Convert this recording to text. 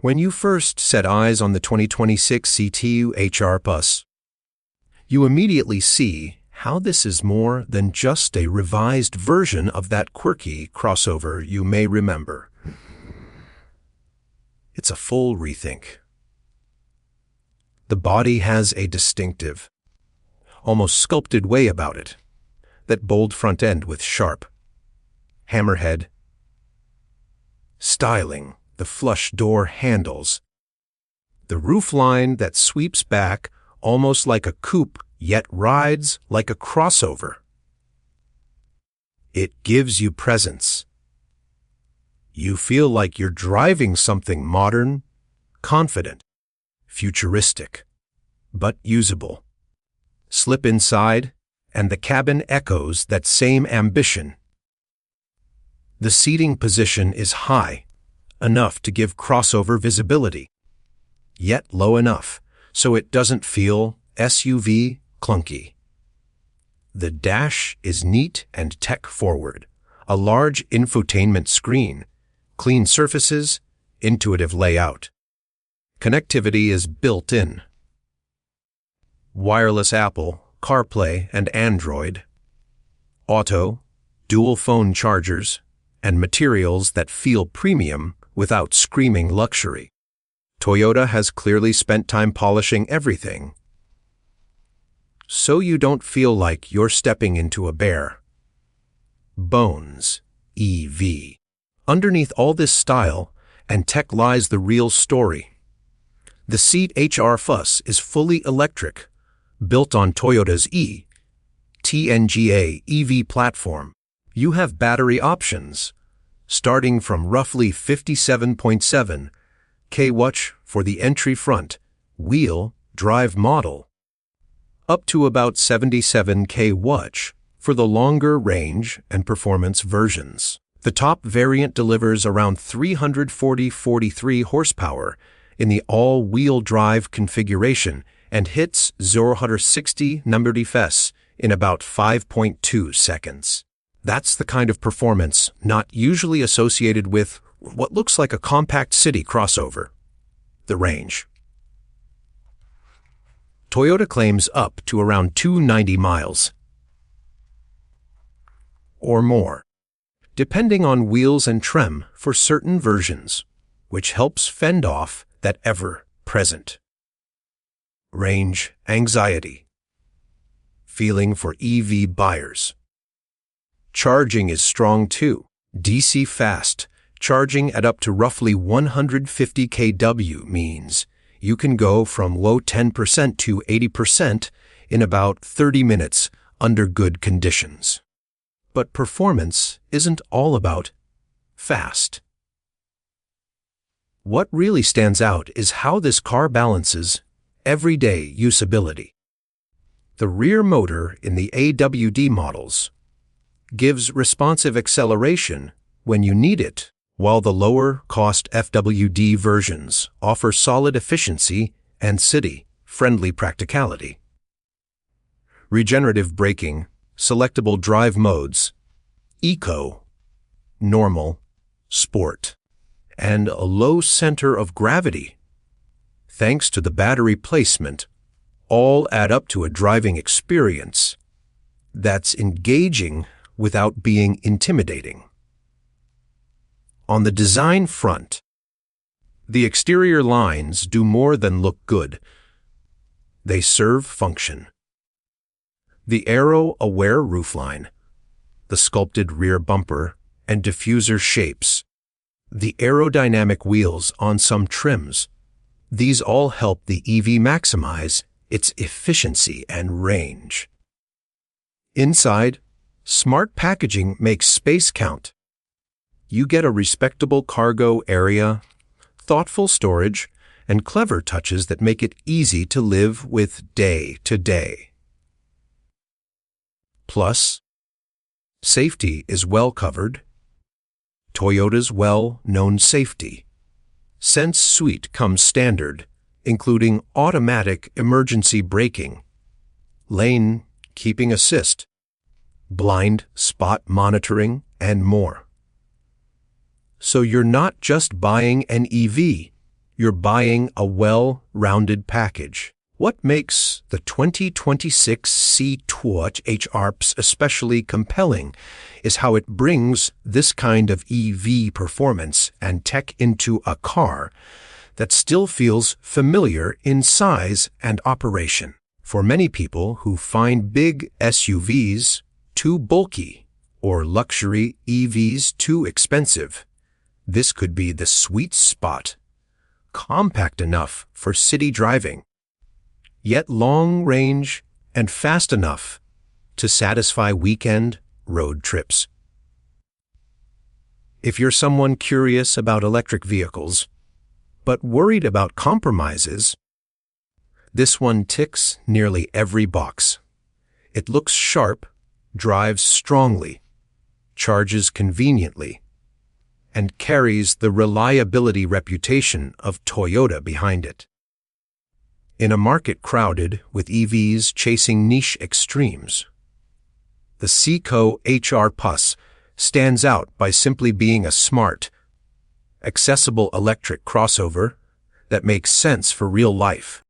When you first set eyes on the 2026 CTU HR bus, you immediately see how this is more than just a revised version of that quirky crossover you may remember. It's a full rethink. The body has a distinctive, almost sculpted way about it. That bold front end with sharp hammerhead, styling, the flush door handles, the roofline that sweeps back almost like a coupe yet rides like a crossover. It gives you presence. You feel like you're driving something modern, confident, futuristic, but usable. Slip inside, and the cabin echoes that same ambition. The seating position is high, enough to give crossover visibility, yet low enough so it doesn't feel SUV clunky. The dash is neat and tech-forward, a large infotainment screen, clean surfaces, intuitive layout. Connectivity is built in. Wireless Apple, CarPlay and Android, auto, dual phone chargers, and materials that feel premium without screaming luxury. Toyota has clearly spent time polishing everything, so you don't feel like you're stepping into a bare bones EV. Underneath all this style and tech lies the real story. The seat HR Fuss is fully electric, built on Toyota's TNGA EV platform. You have battery options, starting from roughly 57.7 kWh for the entry front-wheel drive model, up to about 77 kWh for the longer range and performance versions. The top variant delivers around 343 horsepower in the all-wheel drive configuration and hits 0-60 km/h in about 5.2 seconds. That's the kind of performance not usually associated with what looks like a compact city crossover. The range. Toyota claims up to around 290 miles or more, depending on wheels and trim for certain versions, which helps fend off that ever-present range anxiety feeling for EV buyers. Charging is strong too. DC fast charging at up to roughly 150 kW means you can go from low 10% to 80% in about 30 minutes under good conditions. But performance isn't all about fast. What really stands out is how this car balances everyday usability. The rear motor in the AWD models gives responsive acceleration when you need it, while the lower-cost FWD versions offer solid efficiency and city-friendly practicality. Regenerative braking, selectable drive modes, eco, normal, sport, and a low center of gravity, thanks to the battery placement, all add up to a driving experience that's engaging without being intimidating. On the design front, the exterior lines do more than look good. They serve function. The aero-aware roofline, the sculpted rear bumper and diffuser shapes, the aerodynamic wheels on some trims, these all help the EV maximize its efficiency and range. Inside, smart packaging makes space count. You get a respectable cargo area, thoughtful storage, and clever touches that make it easy to live with day to day. Plus, safety is well covered. Toyota's well-known safety Sense Suite comes standard, including automatic emergency braking, lane keeping assist, blind spot monitoring, and more. So you're not just buying an EV, you're buying a well-rounded package. What makes the 2026 C-Touch HRPS especially compelling is how it brings this kind of EV performance and tech into a car that still feels familiar in size and operation. For many people who find big SUVs too bulky or luxury EVs too expensive, this could be the sweet spot. Compact enough for city driving, yet long-range and fast enough to satisfy weekend road trips. If you're someone curious about electric vehicles, but worried about compromises, this one ticks nearly every box. It looks sharp, drives strongly, charges conveniently, and carries the reliability reputation of Toyota behind it. In a market crowded with EVs chasing niche extremes, the Seiko HR Plus stands out by simply being a smart, accessible electric crossover that makes sense for real life.